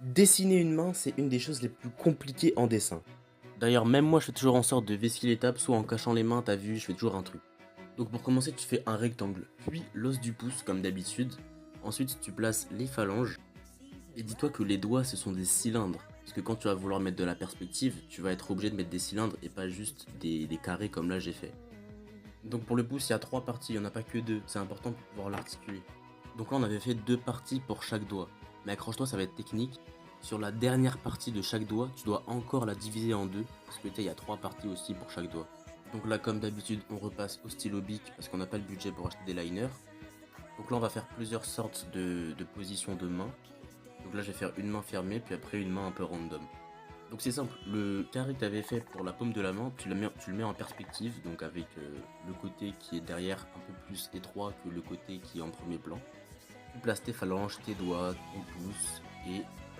Dessiner une main, c'est une des choses les plus compliquées en dessin. D'ailleurs, même moi, je fais toujours en sorte de vérifier l'étape, soit en cachant les mains, t'as vu, je fais toujours un truc. Donc pour commencer, tu fais un rectangle, puis l'os du pouce comme d'habitude. Ensuite, tu places les phalanges. Et dis-toi que les doigts, ce sont des cylindres. Parce que quand tu vas vouloir mettre de la perspective, tu vas être obligé de mettre des cylindres et pas juste des carrés comme là j'ai fait. Donc pour le pouce, il y a trois parties, il n'y en a pas que deux. C'est important pour pouvoir l'articuler. Donc là, on avait fait deux parties pour chaque doigt. Mais accroche-toi, ça va être technique. Sur la dernière partie de chaque doigt, tu dois encore la diviser en deux. Parce que tu sais, il y a trois parties aussi pour chaque doigt. Donc là, comme d'habitude, on repasse au stylo bic parce qu'on n'a pas le budget pour acheter des liners. Donc là, on va faire plusieurs sortes de positions de main. Donc là, je vais faire une main fermée, puis après une main un peu random. Donc c'est simple, le carré que tu avais fait pour la paume de la main, tu le mets en perspective, donc avec le côté qui est derrière un peu plus étroit que le côté qui est en premier plan. Tu places tes phalanges, tes doigts, ton pouce, et